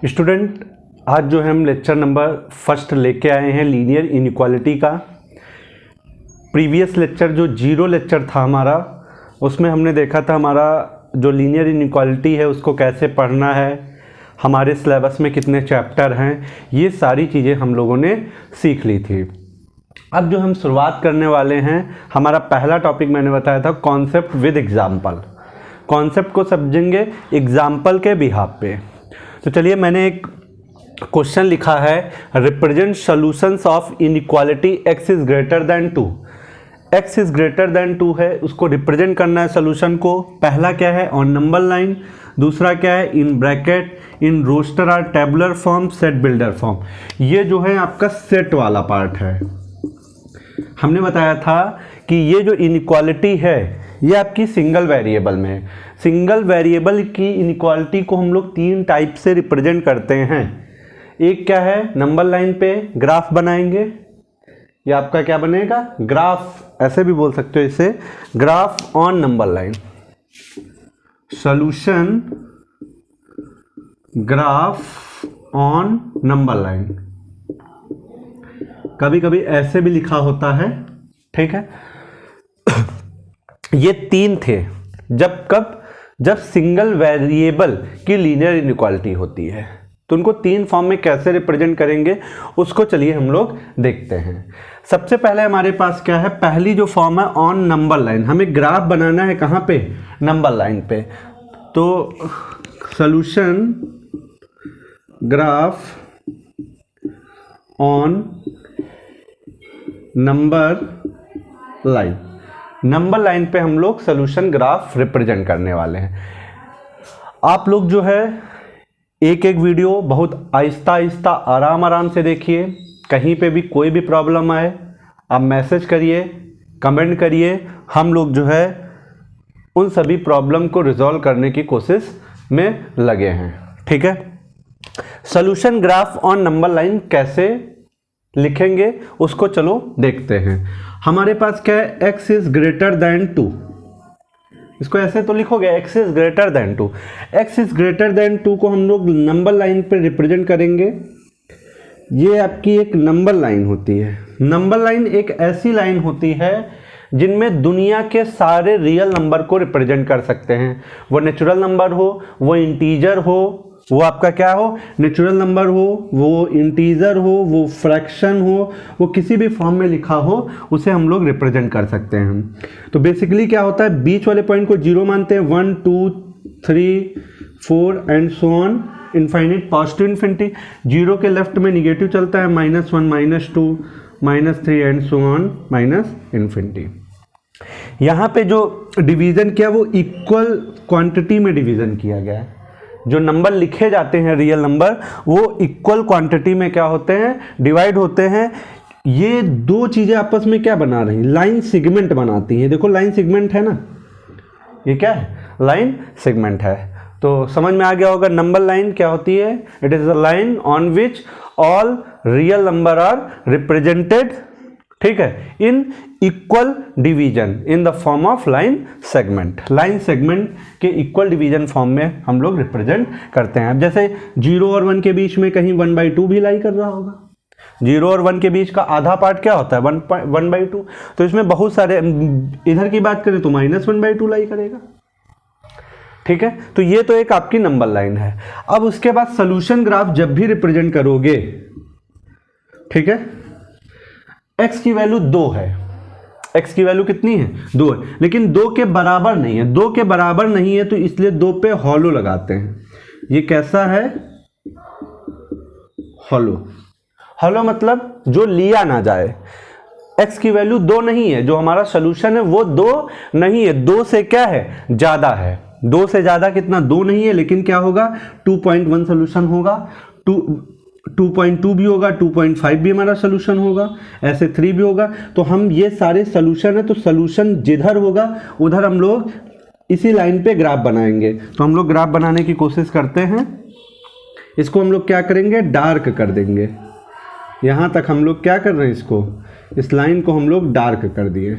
Student, आज जो है हम लेक्चर नंबर फर्स्ट लेके आए हैं लीनियर इनइक्वालिटी का। प्रीवियस लेक्चर जो जीरो लेक्चर था हमारा, उसमें हमने देखा था हमारा जो लीनियर इनइक्वालिटी है उसको कैसे पढ़ना है, हमारे सिलेबस में कितने चैप्टर हैं, ये सारी चीज़ें हम लोगों ने सीख ली थी। अब जो हम शुरुआत करने वाले हैं, हमारा पहला टॉपिक मैंने बताया था कॉन्सेप्ट विद एग्जाम्पल। कॉन्सेप्ट को समझेंगे एग्जाम्पल के बिहाफ पे। तो चलिए, मैंने एक क्वेश्चन लिखा है, represent solutions of inequality x is greater than 2। x is greater than 2 है, उसको रिप्रेजेंट करना है सॉल्यूशन को। पहला क्या है, ऑन नंबर लाइन। दूसरा क्या है, इन ब्रैकेट, इन रोस्टर और tabular form, set builder form. ये जो है आपका सेट वाला पार्ट है। हमने बताया था कि ये जो इनइक्वालिटी है ये आपकी सिंगल वेरिएबल में है। सिंगल वेरिएबल की इनइक्वालिटी को हम लोग तीन टाइप से रिप्रेजेंट करते हैं। एक क्या है, नंबर लाइन पे ग्राफ बनाएंगे, ये आपका क्या बनेगा, ग्राफ, ऐसे भी बोल सकते हो इसे, graph on number line. Solution graph on number line, कभी कभी ऐसे भी लिखा होता है, ठीक है। ये तीन थे जब सिंगल वेरिएबल की लीनियर इनइक्वालिटी होती है। तो उनको तीन फॉर्म में कैसे रिप्रेजेंट करेंगे उसको चलिए हम लोग देखते हैं। सबसे पहले हमारे पास क्या है, पहली जो फॉर्म है ऑन नंबर लाइन। हमें ग्राफ बनाना है कहाँ पे, नंबर लाइन पे। तो solution graph on number line, number line पे हम लोग सॉल्यूशन ग्राफ रिप्रेजेंट करने वाले हैं। आप लोग जो है एक एक वीडियो बहुत आहिस्ता आहिस्ता आराम से देखिए। कहीं पे भी कोई भी प्रॉब्लम आए आप मैसेज करिए, कमेंट करिए, हम लोग जो है उन सभी प्रॉब्लम को रिजॉल्व करने की कोशिश में लगे हैं, ठीक है। Solution graph on number line कैसे लिखेंगे उसको चलो देखते हैं। हमारे पास क्या है, x इज ग्रेटर देन 2। इसको ऐसे तो लिखोगे, x is greater than 2। x is greater than 2 को हम लोग नंबर लाइन पे रिप्रेजेंट करेंगे। ये आपकी एक नंबर लाइन होती है। नंबर लाइन एक ऐसी लाइन होती है जिनमें दुनिया के सारे रियल नंबर को रिप्रेजेंट कर सकते हैं। वो नेचुरल नंबर हो, वो इंटीजर हो, वो आपका क्या हो, नेचुरल नंबर हो, वो इंटीजर हो, वो फ्रैक्शन हो, वो किसी भी फॉर्म में लिखा हो, उसे हम लोग रिप्रेजेंट कर सकते हैं। तो बेसिकली क्या होता है, बीच वाले पॉइंट को जीरो मानते हैं, 1 2 3 4 and so on infinite, positive infinity. Zero के लेफ्ट में निगेटिव चलता है, -1 -2 -3 एंड सो ऑन इनफिनिटी। यहाँ पे जो डिवीजन किया वो इक्वल क्वांटिटी में डिवीजन किया गया है। जो नंबर लिखे जाते हैं रियल नंबर, वो इक्वल क्वांटिटी में क्या होते हैं, डिवाइड होते हैं। ये दो चीजें आपस में क्या बना रही हैं, लाइन सेगमेंट बनाती हैं। देखो लाइन सेगमेंट है ना, ये क्या है, लाइन सेगमेंट है। तो समझ में आ गया होगा, नंबर लाइन क्या होती है, it is a line on which all real number are represented, ठीक है, in equal division in the form of line segment. Line segment के इक्वल डिवीजन फॉर्म में हम लोग रिप्रेजेंट करते हैं। अब जैसे 0 और 1 के बीच में कहीं 1/2 भी लाई कर रहा होगा। 0 और 1 के बीच का आधा पार्ट क्या होता है, 1/2। तो इसमें बहुत सारे, इधर की बात करें तो -1/2 लाई करेगा, ठीक है। तो ये तो एक आपकी नंबर लाइन है। अब उसके बाद सॉल्यूशन ग्राफ जब भी रिप्रेजेंट करोगे, ठीक है, x की वैल्यू 2 है। x की वैल्यू कितनी है, 2 है, लेकिन 2 के बराबर नहीं है। 2 के बराबर नहीं है तो इसलिए 2 पे हॉलो लगाते हैं। ये कैसा है, हॉलो। हॉलो मतलब जो लिया ना जाए। x की वैल्यू 2 नहीं है, जो हमारा सोल्यूशन है वो 2 नहीं है, 2 से क्या है, ज्यादा है। 2 से ज्यादा कितना, 2 नहीं है, लेकिन क्या होगा, 2.1 सोल्यूशन होगा, 2.2 भी होगा, 2.5 भी हमारा सोल्यूशन होगा, ऐसे 3 भी होगा। तो हम ये सारे सोल्यूशन है, तो सोल्यूशन जिधर होगा उधर हम लोग इसी लाइन पे ग्राफ बनाएंगे। तो हम लोग ग्राफ बनाने की कोशिश करते हैं। इसको हम लोग क्या करेंगे, डार्क कर देंगे। यहाँ तक हम लोग क्या कर रहे हैं, इसको, इस लाइन को हम लोग डार्क कर दिए,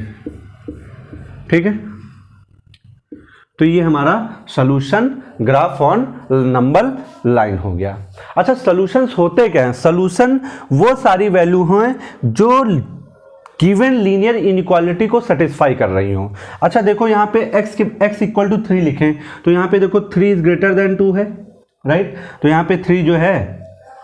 ठीक है। तो ये हमारा solution graph on number line हो गया। अच्छा, सॉल्यूशंस होते क्या हैं? सॉल्यूशन वो सारी वैल्यू हैं जो गिवन लीनियर इनइक्वालिटी को सेटिस्फाई कर रही हो। अच्छा देखो, यहाँ पे x इक्वल टू 3 लिखें तो यहाँ पे देखो 3 इज ग्रेटर देन 2 है, राइट। तो यहाँ पे 3 जो है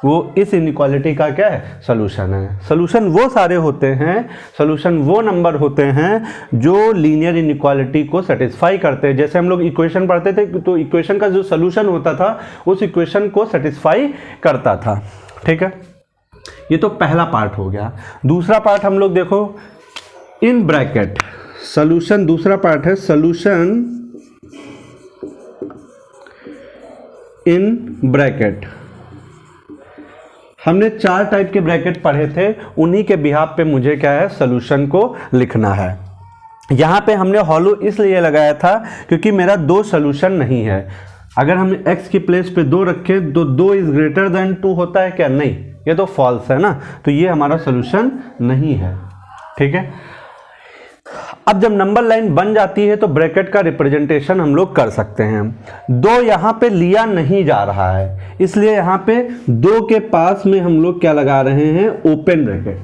वो इस इनइक्वालिटी का क्या है? सोल्यूशन है। सोल्यूशन वो सारे होते हैं, सोल्यूशन वो नंबर होते हैं जो लीनियर इनइक्वालिटी को सेटिस्फाई करते हैं। जैसे हम लोग इक्वेशन पढ़ते थे तो इक्वेशन का जो सोल्यूशन होता था उस इक्वेशन को सेटिस्फाई करता था, ठीक है। ये तो पहला पार्ट हो गया। दूसरा पार्ट हम लोग देखो इन ब्रैकेट सोल्यूशन, दूसरा पार्ट है सोल्यूशन इन ब्रैकेट। हमने 4 टाइप के ब्रैकेट पढ़े थे, उन्हीं के बिहाफ पे मुझे क्या है? सोल्यूशन को लिखना है। यहाँ पे हमने हॉलो इसलिए लगाया था क्योंकि मेरा 2 सोल्यूशन नहीं है। अगर हम x की प्लेस पे 2 रखें तो 2 इज ग्रेटर देन 2 होता है क्या? नहीं, ये तो फॉल्स है ना, तो ये हमारा सोल्यूशन नहीं है, ठीक है। अब जब नंबर लाइन बन जाती है तो ब्रैकेट का रिप्रेजेंटेशन हम लोग कर सकते हैं। 2 यहाँ पे लिया नहीं जा रहा है, इसलिए यहाँ पे 2 के पास में हम लोग क्या लगा रहे हैं? Open bracket.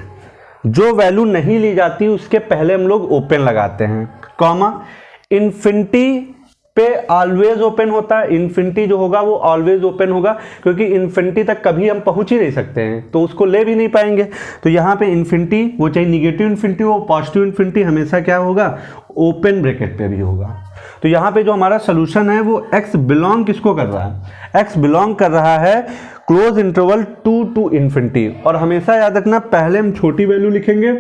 जो वैल्यू नहीं ली जाती उसके पहले हम लोग ओपन लगाते हैं, कॉमा। इन्फिनिटी पे ऑलवेज ओपन होता है, इन्फिनिटी जो होगा वो ऑलवेज ओपन होगा क्योंकि इन्फिनिटी तक कभी हम पहुंच ही नहीं सकते हैं तो उसको ले भी नहीं पाएंगे। तो यहाँ पे इन्फिनिटी, वो चाहे निगेटिव इन्फिनिटी हो पॉजिटिव इन्फिनिटी, हमेशा क्या होगा? ओपन ब्रैकेट पे भी होगा। तो यहाँ पे जो हमारा सोल्यूशन है वो x बिलोंग किसको कर रहा है? x बिलोंग कर रहा है क्लोज इंटरवल 2 टू इन्फिनिटी। और हमेशा याद रखना, पहले हम छोटी वैल्यू लिखेंगे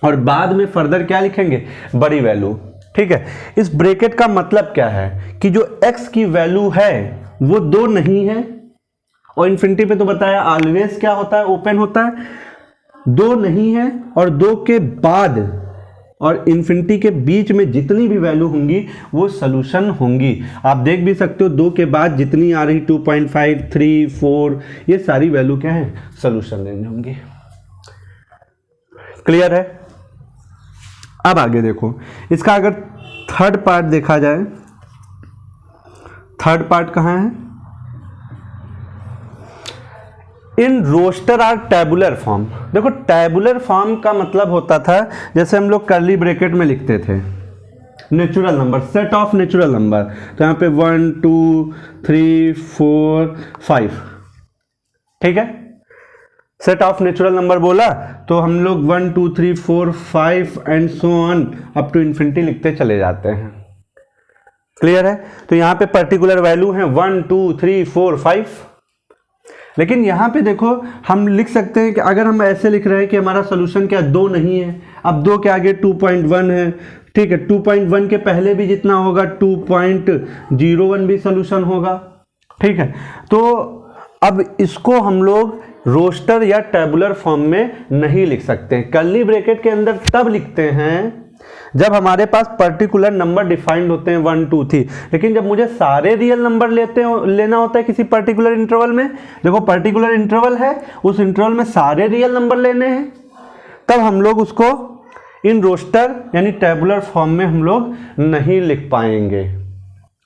और बाद में फर्दर क्या लिखेंगे? बड़ी वैल्यू, ठीक है। इस ब्रैकेट का मतलब क्या है कि जो x की वैल्यू है वो 2 नहीं है, और इन्फिनिटी पे तो बताया ऑलवेज क्या होता है? ओपन होता है। 2 नहीं है और 2 के बाद और इन्फिनिटी के बीच में जितनी भी वैल्यू होंगी वो सोल्यूशन होंगी। आप देख भी सकते हो 2 के बाद जितनी आ रही 2.5, 3, 4, ये सारी वैल्यू क्या है? सोल्यूशन रेंज होंगी। क्लियर है? अब आगे देखो, इसका अगर थर्ड पार्ट देखा जाए, थर्ड पार्ट कहां है? In roster or tabular form. देखो टैबुलर फॉर्म का मतलब होता था, जैसे हम लोग कर्ली ब्रैकेट में लिखते थे natural number, set of natural number. तो यहाँ पे 1, 2, 3, 4, 5, ठीक है। सेट ऑफ नेचुरल नंबर बोला तो हम लोग 1, 2, 3, 4, 5 and so on up to infinity लिखते चले जाते हैं। क्लियर है? तो यहाँ पे पर्टिकुलर वैल्यू है 1, 2, 3, 4, 5। लेकिन यहाँ पे देखो हम लिख सकते हैं कि अगर हम ऐसे लिख रहे हैं कि हमारा सोल्यूशन क्या 2 नहीं है, अब 2 के आगे 2.1 है, ठीक है। 2.1 के पहले भी जितना होगा 2.01 भी सोल्यूशन होगा, ठीक है। तो अब इसको हम लोग रोस्टर या टेबुलर फॉर्म में नहीं लिख सकते हैं। कर्ली ब्रैकेट के अंदर तब लिखते हैं जब हमारे पास पर्टिकुलर नंबर डिफाइंड होते हैं 1, 2, 3। लेकिन जब मुझे सारे रियल नंबर लेना होता है किसी पर्टिकुलर इंटरवल में, देखो पर्टिकुलर इंटरवल है, उस इंटरवल में सारे रियल नंबर लेने हैं, तब हम लोग उसको इन रोस्टर यानी टेबुलर फॉर्म में हम लोग नहीं लिख पाएंगे।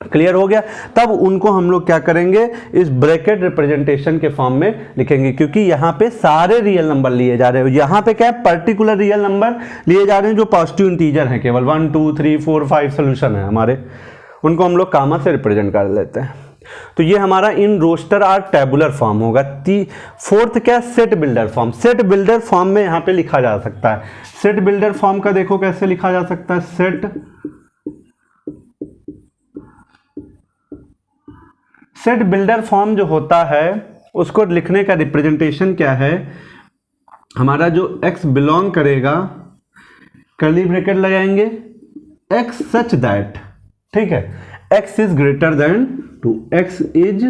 क्लियर हो गया? तब उनको हम लोग क्या करेंगे? इस ब्रैकेट रिप्रेजेंटेशन के फॉर्म में लिखेंगे, क्योंकि यहाँ पे सारे रियल नंबर लिए जा रहे हैं। यहाँ पे क्या है? पर्टिकुलर रियल नंबर लिए जा रहे हैं जो पॉजिटिव इंटीजर हैं, केवल 1, 2, 3, 4, 5 सोल्यूशन है हमारे, उनको हम लोग कामा से रिप्रेजेंट कर लेते हैं। तो ये हमारा in roster or tabular form होगा। फोर्थ क्या? Set builder form. Set builder form में यहाँ पे लिखा जा सकता है। सेट बिल्डर फॉर्म का देखो कैसे लिखा जा सकता है। सेट बिल्डर फॉर्म जो होता है उसको लिखने का रिप्रेजेंटेशन क्या है? हमारा जो x बिलोंग करेगा, कर्ली ब्रैकेट लगाएंगे, x सच दैट, ठीक है, x is greater than 2, x is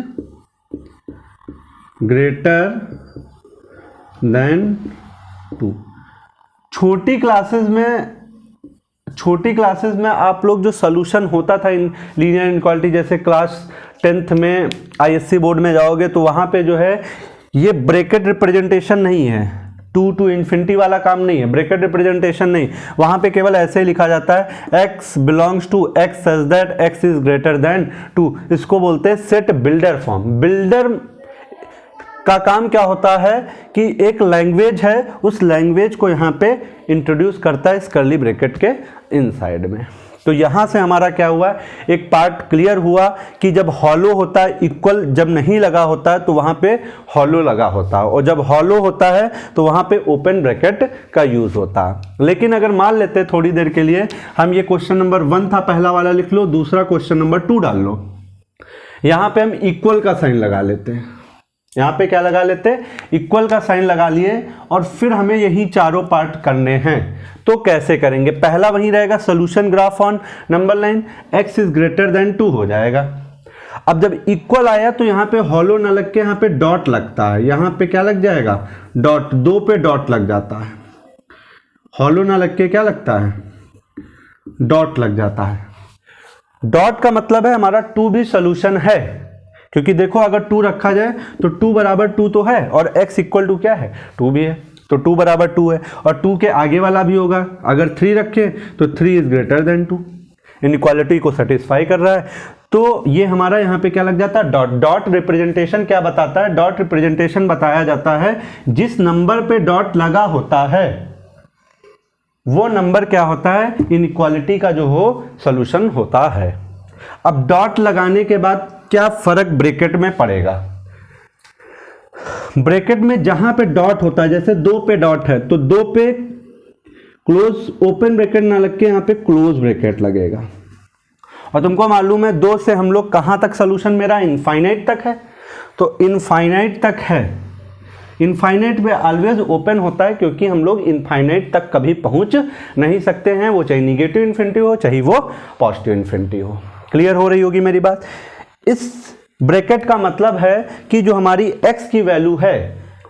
greater than 2। छोटी क्लासेस में आप लोग जो सोल्यूशन होता था इन लीनियर इनइक्वालिटी, जैसे क्लास 10th में ISC बोर्ड में जाओगे तो वहाँ पे जो है ये ब्रैकेट रिप्रेजेंटेशन नहीं है, टू टू इन्फिनिटी वाला काम नहीं है, ब्रैकेट रिप्रेजेंटेशन नहीं, वहां पे केवल ऐसे ही लिखा जाता है x belongs to x such that x is greater than 2। इसको बोलते हैं सेट बिल्डर फॉर्म। बिल्डर का काम क्या होता है कि एक लैंग्वेज है, उस लैंग्वेज को यहाँ पे इंट्रोड्यूस करता है इस कर्ली ब्रैकेट के इनसाइड में। तो यहाँ से हमारा क्या हुआ, एक पार्ट क्लियर हुआ कि जब हॉलो होता है, इक्वल जब नहीं लगा होता है तो वहाँ पे हॉलो लगा होता है, और जब हॉलो होता है तो वहाँ पे ओपन ब्रैकेट का यूज़ होता है। लेकिन अगर मान लेते थोड़ी देर के लिए हम ये क्वेश्चन नंबर 1 था, पहला वाला लिख लो, दूसरा क्वेश्चन नंबर 2 डाल लो। यहाँ पे हम इक्वल का साइन लगा लेते हैं, यहाँ पे क्या लगा लेते हैं, इक्वल का साइन लगा लिए, और फिर हमें यही चारों पार्ट करने हैं। तो कैसे करेंगे, पहला वही रहेगा solution graph on number line, x is greater than 2 हो जाएगा। अब जब इक्वल आया तो यहाँ पे हॉलो ना लग के यहाँ पे डॉट लगता है, यहाँ पे क्या लग जाएगा, डॉट, 2 पे डॉट लग जाता है, हॉलो ना लग के क्या लगता है, डॉट लग जाता है। डॉट का मतलब है हमारा 2 भी सोल्यूशन है, क्योंकि देखो अगर 2 रखा जाए तो 2 बराबर 2 तो है, और x इक्वल टू क्या है, 2 भी है, तो 2 बराबर 2 है, और 2 के आगे वाला भी होगा। अगर 3 रखें तो 3 इज ग्रेटर देन 2, इनइक्वालिटी को सेटिस्फाई कर रहा है। तो ये हमारा यहाँ पे क्या लग जाता है, डॉट। डॉट रिप्रेजेंटेशन क्या बताता है, डॉट रिप्रेजेंटेशन बताया जाता है जिस नंबर पे डॉट लगा होता है वो नंबर क्या होता है, इनइक्वालिटी का जो हो सोल्यूशन होता है। अब डॉट लगाने के बाद क्या फर्क ब्रैकेट में पड़ेगा, ब्रैकेट में जहां पे डॉट होता है, जैसे 2 पे डॉट है तो 2 पे क्लोज ओपन ब्रैकेट ना लग के यहाँ पे क्लोज ब्रैकेट लगेगा। और तुमको मालूम है 2 से हम लोग कहां तक सोल्यूशन मेरा इनफाइनाइट तक है, तो इनफाइनाइट तक है। इनफाइनाइट में ऑलवेज ओपन होता है, क्योंकि हम लोग इनफाइनाइट तक कभी पहुंच नहीं सकते हैं, वो चाहे निगेटिव इन्फिनिटी हो चाहे वो पॉजिटिव इन्फिनिटी हो। क्लियर हो रही होगी मेरी बात। इस ब्रैकेट का मतलब है कि जो हमारी x की वैल्यू है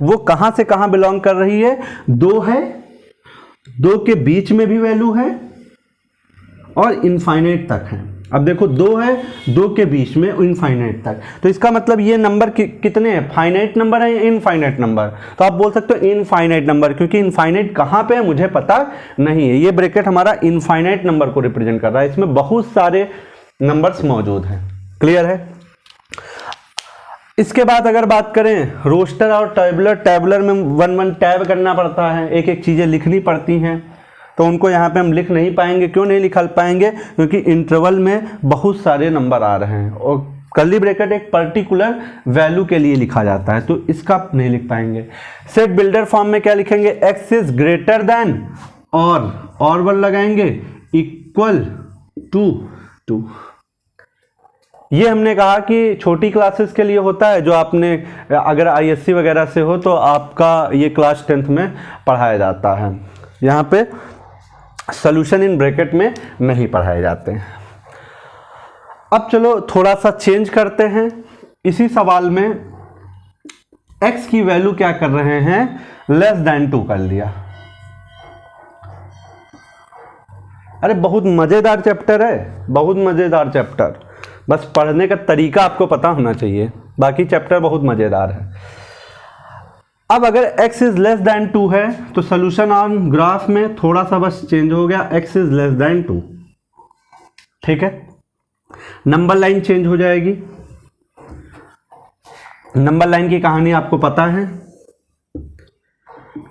वो कहां से कहां बिलोंग कर रही है, 2 है, 2 के बीच में भी वैल्यू है और इनफाइनाइट तक है। अब देखो 2 है, 2 के बीच में इनफाइनाइट तक, तो इसका मतलब ये नंबर कितने हैं, फाइनाइट नंबर है या इनफाइनाइट नंबर। तो आप बोल सकते हो इनफाइनाइट नंबर, क्योंकि इनफाइनाइट कहां पे है मुझे पता नहीं है। ये ब्रैकेट हमारा इनफाइनाइट नंबर को रिप्रेजेंट कर रहा है, इसमें बहुत सारे नंबर्स मौजूद हैं। क्लियर है। इसके बाद अगर बात करें रोस्टर और टैबुलर, टैबुलर में 1 टैब करना पड़ता है, एक एक चीज़ें लिखनी पड़ती हैं, तो उनको यहाँ पे हम लिख नहीं पाएंगे। क्यों नहीं लिख पाएंगे, क्योंकि इंटरवल में बहुत सारे नंबर आ रहे हैं और कर्ली ब्रैकेट एक पर्टिकुलर वैल्यू के लिए लिखा जाता है, तो इसका आप नहीं लिख पाएंगे। सेट बिल्डर फॉर्म में क्या लिखेंगे, x इज ग्रेटर देन, और वन लगाएंगे, इक्वल टू 2। ये हमने कहा कि छोटी क्लासेस के लिए होता है, जो आपने अगर आईएससी वगैरह से हो तो आपका ये क्लास 10th में पढ़ाया जाता है। यहाँ पे सॉल्यूशन इन ब्रैकेट में नहीं पढ़ाए जाते हैं। अब चलो थोड़ा सा चेंज करते हैं। इसी सवाल में x की वैल्यू क्या कर रहे हैं, लेस देन 2 कर लिया। अरे बहुत मजेदार चैप्टर है, बहुत मजेदार चैप्टर, बस पढ़ने का तरीका आपको पता होना चाहिए, बाकी चैप्टर बहुत मजेदार है। अब अगर x इज लेस देन 2 है तो सोल्यूशन ऑन ग्राफ में थोड़ा सा बस चेंज हो गया, x इज लेस देन 2, ठीक है। नंबर लाइन चेंज हो जाएगी। नंबर लाइन की कहानी आपको पता है,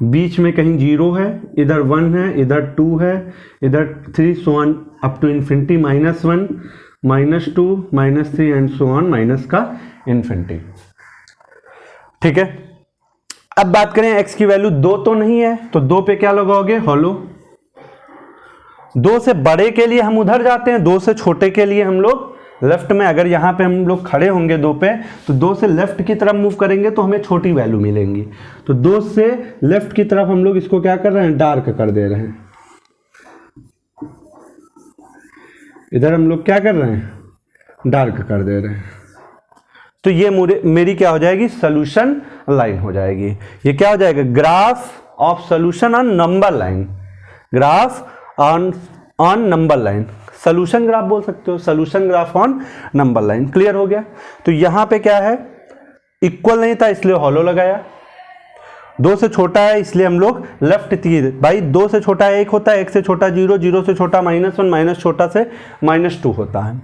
बीच में कहीं 0 है, इधर 1 है, इधर 2 है, इधर 3 so on up to infinity, -1, -2, -3 and so on minus का इन्फिनिटी, ठीक है। अब बात करें x की वैल्यू 2 तो नहीं है, तो 2 पे क्या लगाओगे, हॉलो। 2 से बड़े के लिए हम उधर जाते हैं, 2 से छोटे के लिए हम लोग लेफ्ट में। अगर यहाँ पे हम लोग खड़े होंगे 2 पे, तो 2 से लेफ्ट की तरफ मूव करेंगे तो हमें छोटी वैल्यू मिलेंगी। तो 2 से लेफ्ट की तरफ हम लोग इसको क्या कर रहे हैं, डार्क कर दे रहे हैं। इधर हम लोग क्या कर रहे हैं, डार्क कर दे रहे हैं। तो ये मेरी क्या हो जाएगी, सोल्यूशन लाइन हो जाएगी। ये क्या हो जाएगा, graph of solution on number line, graph on number line, solution graph बोल सकते हो, solution graph on number line. Clear हो गया। तो यहां पे क्या है, इक्वल नहीं था इसलिए हॉलो लगाया, 2 से छोटा है इसलिए हम लोग लेफ्ट किए भाई। 2 से छोटा 1 होता है, 1 से छोटा 0, 0 से छोटा -1, माइनस छोटा से -2 होता है।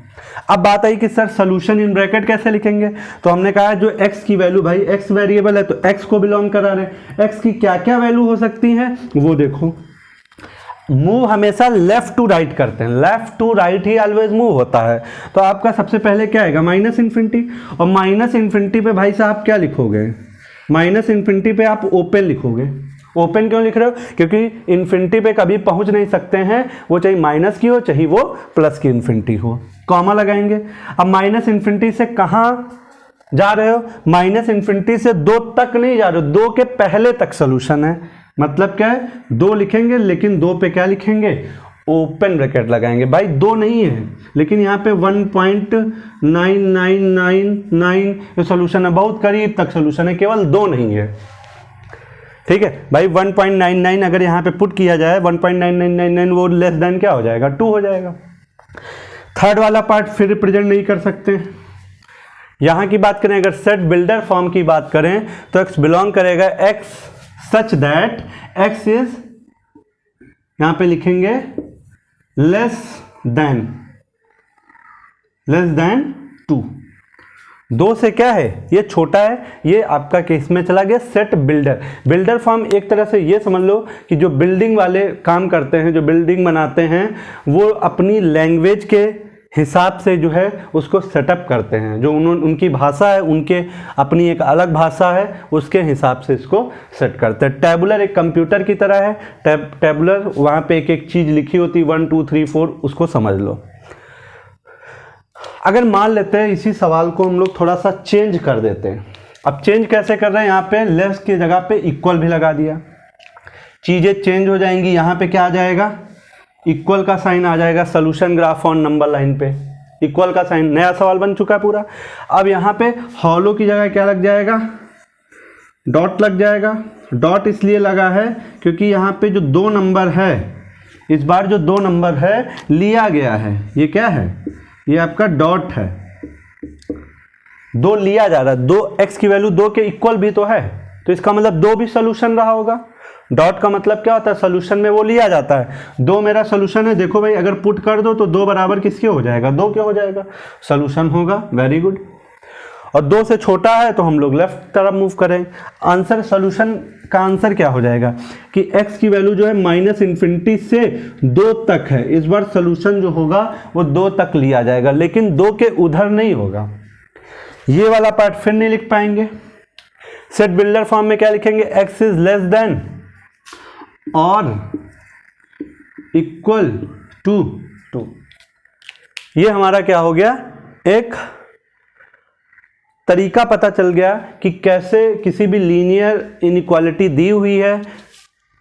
अब बात आई कि सर सोल्यूशन इन ब्रैकेट कैसे लिखेंगे, तो हमने कहा जो x की वैल्यू, भाई x वेरिएबल है तो x को बिलोंग करा रहे, x की क्या क्या वैल्यू हो सकती हैं वो देखो। मूव हमेशा लेफ्ट टू राइट करते हैं, लेफ्ट टू राइट ही ऑलवेज मूव होता है। तो आपका सबसे पहले क्या आएगा, -∞, और -∞ पे भाई साहब क्या लिखोगे, -∞ पे आप ओपन लिखोगे। ओपन क्यों लिख रहे हो, क्योंकि इन्फिनिटी पे कभी पहुंच नहीं सकते हैं, वो चाहे माइनस की हो चाहे वो प्लस की इन्फिनिटी हो। कॉमा लगाएंगे। अब -∞ से कहाँ जा रहे हो, -∞ से 2 तक नहीं जा रहे हो, 2 के पहले तक सोल्यूशन है। मतलब क्या है, 2 लिखेंगे लेकिन 2 पे क्या लिखेंगे, ओपन ब्रैकेट लगाएंगे। भाई 2 नहीं है लेकिन यहाँ पे 1.9999 ये सोल्यूशन है, बहुत करीब तक सोल्यूशन है, केवल 2 नहीं है। ठीक है भाई, 1.99 अगर यहाँ पे पुट किया जाए 1.9999 वो लेस देन क्या हो जाएगा, 2 हो जाएगा। थर्ड वाला पार्ट फिर रिप्रेजेंट नहीं कर सकते। यहाँ की बात करें, अगर सेट बिल्डर फॉर्म की बात करें तो x बिलोंग करेगा x such that x is, यहाँ पे लिखेंगे लेस देन 2। 2 से क्या है, ये छोटा है, ये आपका केस में चला गया सेट बिल्डर। बिल्डर फॉर्म एक तरह से ये समझ लो कि जो बिल्डिंग वाले काम करते हैं, जो बिल्डिंग बनाते हैं, वो अपनी लैंग्वेज के हिसाब से जो है उसको सेटअप करते हैं। जो उनकी भाषा है, उनके अपनी एक अलग भाषा है, उसके हिसाब से इसको सेट करते हैं। टैबुलर एक कंप्यूटर की तरह है, टैबुलर वहाँ पे एक एक चीज़ लिखी होती, 1 2 3 4, उसको समझ लो। अगर मान लेते हैं इसी सवाल को हम लोग थोड़ा सा चेंज कर देते हैं। अब चेंज कैसे कर रहे हैं, यहाँ पे लेस की जगह पे इक्वल भी लगा दिया, चीज़ें चेंज हो जाएंगी। यहाँ पे क्या आ जाएगा, इक्वल का साइन आ जाएगा। Solution graph on number line पे इक्वल का साइन, नया सवाल बन चुका पूरा। अब यहाँ पे हॉलो की जगह क्या लग जाएगा, डॉट लग जाएगा। डॉट इसलिए लगा है क्योंकि यहाँ पे जो 2 नंबर है, इस बार जो 2 नंबर है लिया गया है, ये क्या है, ये आपका डॉट है। 2 लिया जा रहा है, 2x की वैल्यू 2 के इक्वल भी तो है, तो इसका मतलब 2 भी सोल्यूशन रहा होगा। डॉट का मतलब क्या होता है, सोल्यूशन में वो लिया जाता है। 2 मेरा सोल्यूशन है, देखो भाई अगर पुट कर दो तो 2 बराबर किसके हो जाएगा, 2 के हो जाएगा, सोल्यूशन होगा। Very good. और 2 से छोटा है तो हम लोग लेफ्ट तरफ मूव करें। आंसर, सोल्यूशन का आंसर क्या हो जाएगा कि x की वैल्यू जो है -∞ से 2 तक है। इस बार सोल्यूशन जो होगा वो 2 तक लिया जाएगा, लेकिन 2 के उधर नहीं होगा। ये वाला पार्ट फिर नहीं लिख पाएंगे। सेट बिल्डर फॉर्म में क्या लिखेंगे, x इज लेस देन और इक्वल टू 2। ये हमारा क्या हो गया, एक तरीका पता चल गया कि कैसे किसी भी लीनियर इनइक्वालिटी दी हुई है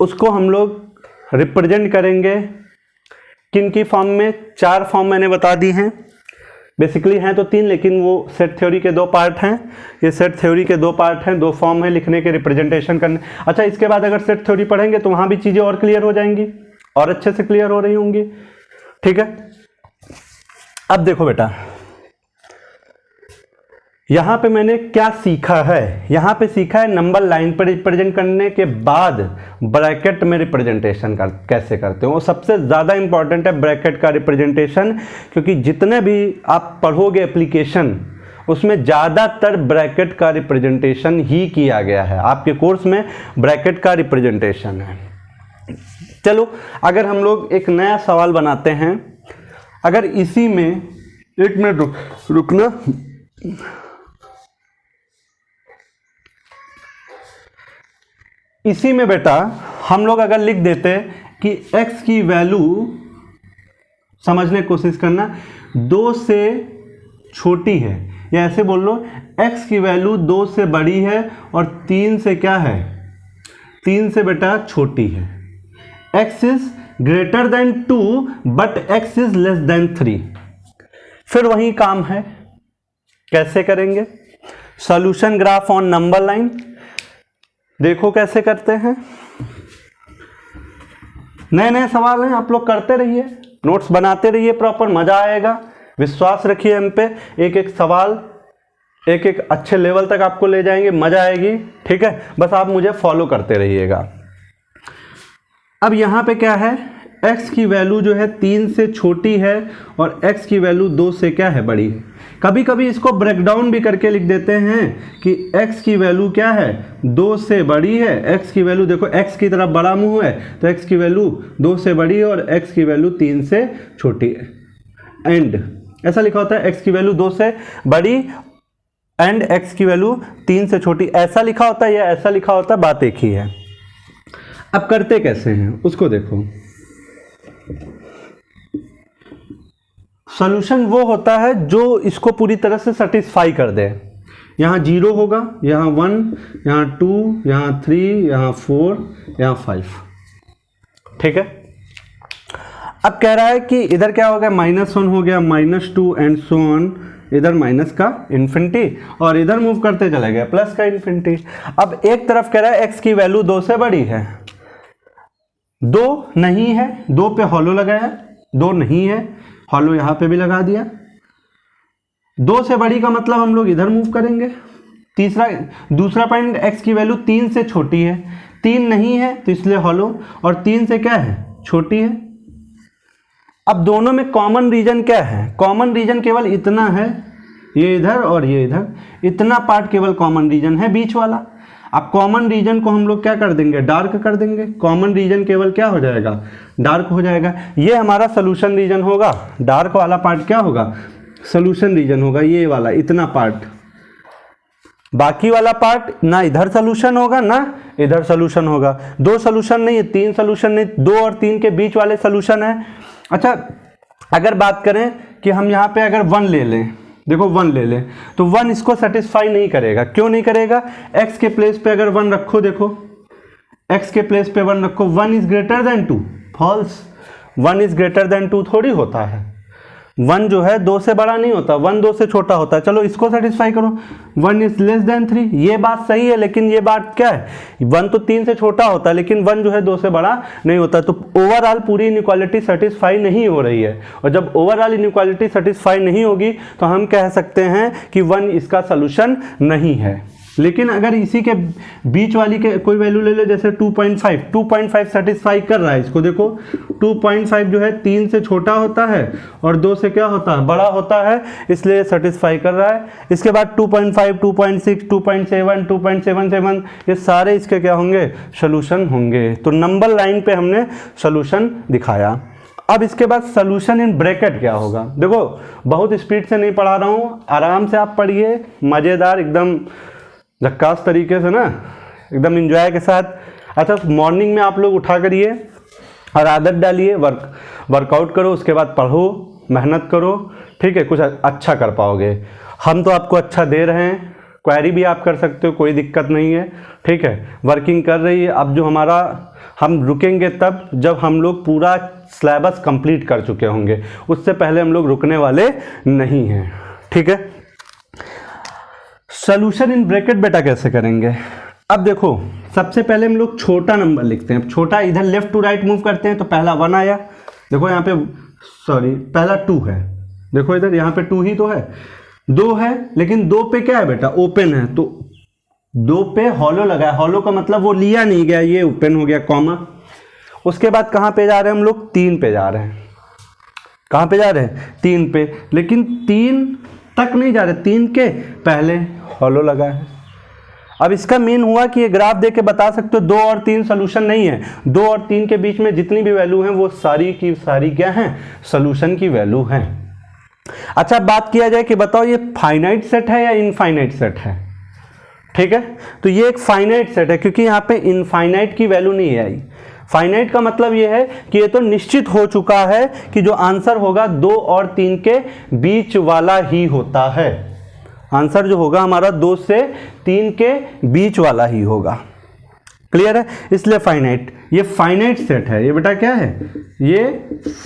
उसको हम लोग रिप्रेजेंट करेंगे। किन की फॉर्म में, 4 फॉर्म मैंने बता दी हैं। बेसिकली हैं तो 3, लेकिन वो सेट थ्योरी के 2 पार्ट हैं। ये सेट थ्योरी के 2 पार्ट हैं, 2 फॉर्म है लिखने के, रिप्रेजेंटेशन करने। अच्छा, इसके बाद अगर सेट थ्योरी पढ़ेंगे तो वहाँ भी चीज़ें और क्लियर हो जाएंगी, और अच्छे से क्लियर हो रही होंगी। ठीक है, अब देखो बेटा, यहाँ पे मैंने क्या सीखा है, यहाँ पे सीखा है नंबर लाइन पर रिप्रेजेंट करने के बाद ब्रैकेट में रिप्रेजेंटेशन कैसे करते हो। वो सबसे ज़्यादा इंपॉर्टेंट है ब्रैकेट का रिप्रेजेंटेशन, क्योंकि जितने भी आप पढ़ोगे एप्लीकेशन उसमें ज़्यादातर ब्रैकेट का रिप्रेजेंटेशन ही किया गया है। आपके कोर्स में ब्रैकेट का रिप्रेजेंटेशन है। चलो, अगर हम लोग एक नया सवाल बनाते हैं, अगर इसी में 1 मिनट रुकना, इसी में बेटा हम लोग अगर लिख देते कि x की वैल्यू, समझने की कोशिश करना, 2 से छोटी है, या ऐसे बोल लो x की वैल्यू 2 से बड़ी है और 3 से क्या है, 3 से बेटा छोटी है। x is greater than 2 but x is less than 3। फिर वही काम है, कैसे करेंगे, solution graph on number line. देखो कैसे करते हैं, नए नए सवाल हैं, आप लोग करते रहिए, नोट्स बनाते रहिए प्रॉपर, मजा आएगा। विश्वास रखिए हम पे, एक एक सवाल एक एक अच्छे लेवल तक आपको ले जाएंगे, मजा आएगी। ठीक है, बस आप मुझे फॉलो करते रहिएगा। अब यहाँ पे क्या है, x की वैल्यू जो है 3 से छोटी है और x की वैल्यू 2 से क्या है, बड़ी है। कभी कभी इसको ब्रेक डाउन भी करके लिख देते हैं कि x की वैल्यू क्या है, 2 से बड़ी है। x की वैल्यू देखो, x की तरफ बड़ा मुंह है तो x की वैल्यू 2 से बड़ी है और x की वैल्यू 3 से छोटी है। एंड ऐसा लिखा होता है, x की वैल्यू 2 से बड़ी एंड x की वैल्यू 3 से छोटी, ऐसा लिखा होता है या ऐसा लिखा होता है, बात एक ही है। अब करते कैसे हैं उसको देखो। सॉल्यूशन वो होता है जो इसको पूरी तरह से सेटिस्फाई कर दे। यहाँ 0 होगा, यहाँ 1, यहाँ 2, यहाँ 3, यहाँ 4, यहाँ 5। ठीक है, अब कह रहा है कि इधर क्या हो गया, -1 हो गया, -2 एंड सो ऑन, इधर माइनस का इन्फिनिटी और इधर मूव करते चला गया प्लस का इन्फिनिटी। अब एक तरफ कह रहा है x की वैल्यू 2 से बड़ी है, 2 नहीं है, 2 पे हॉलो लगाया, 2 नहीं है, हॉलो यहां पे भी लगा दिया। 2 से बड़ी का मतलब हम लोग इधर मूव करेंगे। दूसरा पॉइंट, x की वैल्यू 3 से छोटी है, 3 नहीं है तो इसलिए हॉलो, और 3 से क्या है, छोटी है। अब दोनों में कॉमन रीजन क्या है, कॉमन रीजन केवल इतना है, ये इधर और ये इधर, इतना पार्ट केवल कॉमन रीजन है, बीच वाला। अब कॉमन रीजन को हम लोग क्या कर देंगे, डार्क कर देंगे। कॉमन रीजन केवल क्या हो जाएगा, डार्क हो जाएगा। ये हमारा सोल्यूशन रीजन होगा, डार्क वाला पार्ट क्या होगा, सोल्यूशन रीजन होगा, ये वाला इतना पार्ट। बाकी वाला पार्ट ना इधर सोल्यूशन होगा ना इधर सोल्यूशन होगा। 2 सोल्यूशन नहीं है, 3 सोल्यूशन नहीं, 2 और 3 के बीच वाले सोल्यूशन है। अच्छा, अगर बात करें कि हम यहाँ पे अगर 1 ले लें, देखो 1 ले लें तो 1 इसको सेटिस्फाई नहीं करेगा। क्यों नहीं करेगा, x के प्लेस पे अगर 1 रखो, देखो x के प्लेस पे 1 रखो, 1 is greater than 2, false. 1 is greater than 2 थोड़ी होता है, 1 जो है 2 से बड़ा नहीं होता, 1 2 से छोटा होता है। चलो इसको सेटिस्फाई करो, 1 इज लेस देन 3, ये बात सही है, लेकिन ये बात क्या है, 1 तो 3 से छोटा होता है लेकिन 1 जो है 2 से बड़ा नहीं होता। तो ओवरऑल पूरी इनइक्वालिटी सेटिस्फाई नहीं हो रही है, और जब ओवरऑल इनइक्वालिटी सेटिस्फाई नहीं होगी तो हम कह सकते हैं कि 1 इसका सोल्यूशन नहीं है। लेकिन अगर इसी के बीच वाली के कोई वैल्यू ले ले, जैसे 2.5 सेटिस्फाई कर रहा है इसको, देखो 2.5 जो है 3 से छोटा होता है और 2 से क्या होता है, बड़ा होता है, इसलिए सेटिस्फाई कर रहा है। इसके बाद 2.5, 2.6, 2.7, 2.77, ये सारे इसके क्या होंगे, सोल्यूशन होंगे। तो नंबर लाइन पे हमने सोल्यूशन दिखाया। अब इसके बाद सोल्यूशन इन ब्रैकेट क्या होगा, देखो बहुत स्पीड से नहीं पढ़ा रहा हूँ, आराम से आप पढ़िए, मज़ेदार एकदम झक्कास तरीके से ना, एकदम एंजॉय के साथ। अच्छा, मॉर्निंग में आप लोग उठा करिए और आदत डालिए, वर्कआउट करो, उसके बाद पढ़ो, मेहनत करो, ठीक है, कुछ अच्छा कर पाओगे। हम तो आपको अच्छा दे रहे हैं, क्वेरी भी आप कर सकते हो, कोई दिक्कत नहीं है, ठीक है। वर्किंग कर रही है। अब जो हमारा, हम रुकेंगे तब जब हम लोग पूरा सिलेबस कंप्लीट कर चुके होंगे, उससे पहले हम लोग रुकने वाले नहीं हैं, ठीक है। सोल्यूशन इन ब्रैकेट बेटा कैसे करेंगे, अब देखो सबसे पहले हम लोग छोटा नंबर लिखते हैं। छोटा इधर लेफ्ट टू राइट मूव करते हैं तो पहला 1 आया, देखो यहाँ पे, सॉरी पहला 2 है, देखो इधर यहाँ पे 2 ही तो है, 2 है, लेकिन 2 पे क्या है बेटा, ओपन है, तो 2 पे हॉलो लगा है। हॉलो का मतलब वो लिया नहीं गया, ये ओपन हो गया, कॉमा। उसके बाद कहाँ पे जा रहे हैं हम लोग, 3 पे जा रहे हैं। कहाँ पे जा रहे हैं, 3 पे, लेकिन 3 तक नहीं जा रहे, 3 के पहले हॉलो लगा है। अब इसका मीन हुआ कि ये ग्राफ देख के बता सकते हो 2 और 3 सोल्यूशन नहीं है, 2 और 3 के बीच में जितनी भी वैल्यू हैं वो सारी की सारी क्या हैं, सोल्यूशन की वैल्यू हैं। अच्छा, बात किया जाए कि बताओ ये फाइनाइट सेट है या इनफाइनाइट सेट है, ठीक है। तो ये एक फाइनाइट सेट है क्योंकि यहाँ पे इनफाइनाइट की वैल्यू नहीं आई। फाइनाइट का मतलब ये है कि ये तो निश्चित हो चुका है कि जो आंसर होगा 2 और 3 के बीच वाला ही होता है। आंसर जो होगा हमारा 2 से 3 के बीच वाला ही होगा, क्लियर है, इसलिए फाइनाइट। ये फाइनाइट सेट है, ये बेटा क्या है, ये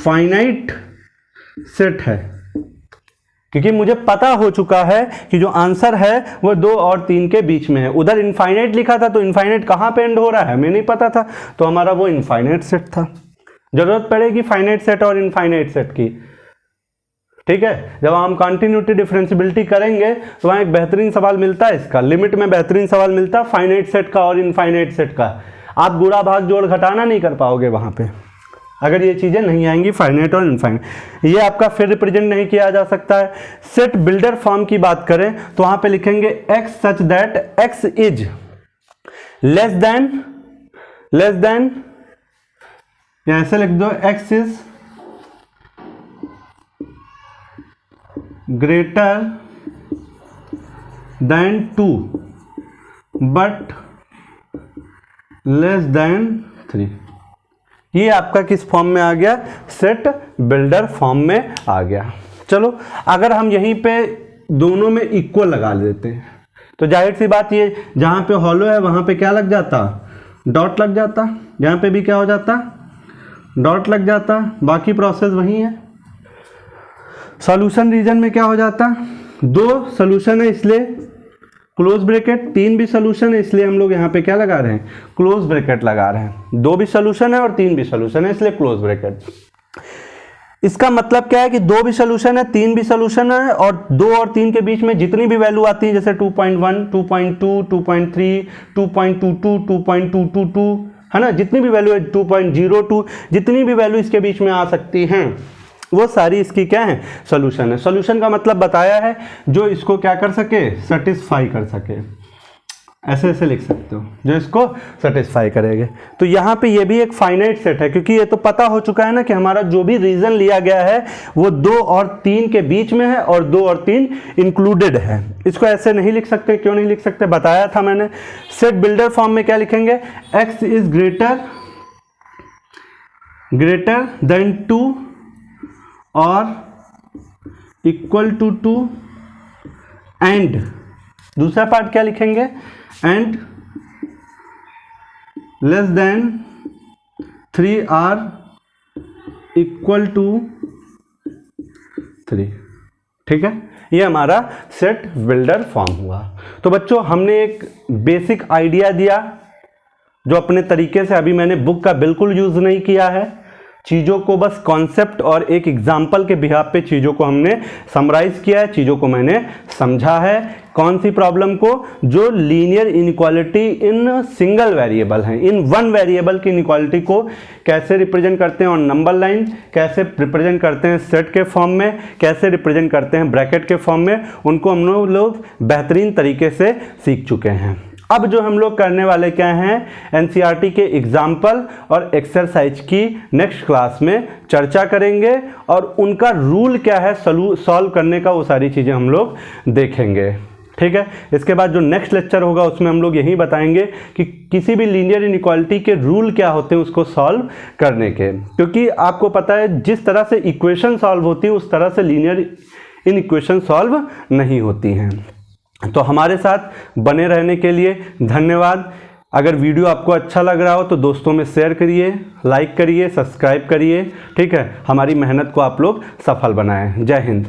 फाइनाइट सेट है, क्योंकि मुझे पता हो चुका है कि जो आंसर है वो 2 और 3 के बीच में है। उधर इनफाइनाइट लिखा था तो इनफाइनाइट कहाँ पे एंड हो रहा है हमें नहीं पता था, तो हमारा वो इनफाइनाइट सेट था। जरूरत पड़ेगी फाइनाइट सेट और इनफाइनाइट सेट की, ठीक है, जब हम कंटिन्यूटी डिफरेंशियबिलिटी करेंगे तो वहाँ एक बेहतरीन सवाल मिलता है, इसका लिमिट में बेहतरीन सवाल मिलता है फाइनाइट सेट का और इनफाइनाइट सेट का। आप गुणा भाग जोड़ घटाना नहीं कर पाओगे वहाँ पे अगर ये चीज़ें नहीं आएंगी फाइनाइट और इनफाइनाइट। ये आपका फिर रिप्रेजेंट नहीं किया जा सकता है। सेट बिल्डर फॉर्म की बात करें तो वहाँ पे लिखेंगे x such that x is less than या ऐसे लिख दो x is greater than 2 but less than 3। ये आपका किस फॉर्म में आ गया, सेट बिल्डर फॉर्म में आ गया। चलो अगर हम यहीं पे दोनों में इक्वल लगा लेते हैं तो जाहिर सी बात, ये जहाँ पे हॉलो है वहाँ पे क्या लग जाता, डॉट लग जाता, यहाँ पे भी क्या हो जाता, डॉट लग जाता, बाकी प्रोसेस वही है। सॉल्यूशन रीजन में क्या हो जाता, 2 सॉल्यूशन है इसलिए क्लोज ब्रैकेट, 3 भी सॉल्यूशन है इसलिए हम लोग यहाँ पे क्या लगा रहे हैं, क्लोज ब्रैकेट लगा रहे हैं। 2 भी सॉल्यूशन है और 3 भी सॉल्यूशन है इसलिए क्लोज ब्रैकेट। इसका मतलब क्या है कि 2 भी सॉल्यूशन है, 3 भी सॉल्यूशन है और 2 और 3 के बीच में जितनी भी वैल्यू आती है जैसे 2.1, 2.2, 2.3, 2.22, 2.222 है ना, जितनी भी वैल्यू है 2.02, जितनी भी वैल्यू इसके बीच में आ सकती हैं वो सारी इसकी क्या है, सॉल्यूशन है। सॉल्यूशन का मतलब बताया है जो इसको क्या कर सके, सेटिस्फाई कर सके, ऐसे ऐसे लिख सकते हो, जो इसको सेटिस्फाई करेंगे। तो यहाँ पे ये भी एक फाइनाइट सेट है क्योंकि ये तो पता हो चुका है ना कि हमारा जो भी रीजन लिया गया है वो 2 और 3 के बीच में है और 2 और 3 इंक्लूडेड है। इसको ऐसे नहीं लिख सकते, क्यों नहीं लिख सकते, बताया था मैंने। सेट बिल्डर फॉर्म में क्या लिखेंगे, x इज ग्रेटर देन 2 और इक्वल टू 2 एंड दूसरा पार्ट क्या लिखेंगे, and less than 3 or equal to 3। ठीक है, ये हमारा सेट बिल्डर फॉर्म हुआ। तो बच्चों हमने एक बेसिक आइडिया दिया जो अपने तरीके से, अभी मैंने बुक का बिल्कुल यूज नहीं किया है, चीज़ों को बस कॉन्सेप्ट और एक एग्जाम्पल के बिहाफ पे चीज़ों को हमने समराइज किया है, चीज़ों को मैंने समझा है। कौन सी प्रॉब्लम को, जो linear inequality in single variable है, इन वन वेरिएबल की इनइक्वालिटी को कैसे रिप्रेजेंट करते हैं और नंबर लाइन कैसे रिप्रेजेंट करते हैं सेट के फॉर्म में, कैसे रिप्रेजेंट करते हैं ब्रैकेट के फॉर्म में, उनको हम लोग बेहतरीन तरीके से सीख चुके हैं। अब जो हम लोग करने वाले क्या हैं, एनसीईआरटी के एग्जाम्पल और एक्सरसाइज की नेक्स्ट क्लास में चर्चा करेंगे और उनका रूल क्या है सॉल्व करने का, वो सारी चीज़ें हम लोग देखेंगे। ठीक है, इसके बाद जो नेक्स्ट लेक्चर होगा उसमें हम लोग यही बताएंगे कि किसी भी लीनियर इनइक्वालिटी के रूल क्या होते हैं उसको सॉल्व करने के, क्योंकि आपको पता है जिस तरह से इक्वेशन सॉल्व होती है उस तरह से लीनियर इनइक्वेशन सॉल्व नहीं होती हैं। तो हमारे साथ बने रहने के लिए धन्यवाद। अगर वीडियो आपको अच्छा लग रहा हो तो दोस्तों में शेयर करिए, लाइक करिए, सब्सक्राइब करिए। ठीक है, हमारी मेहनत को आप लोग सफल बनाएं। जय हिंद।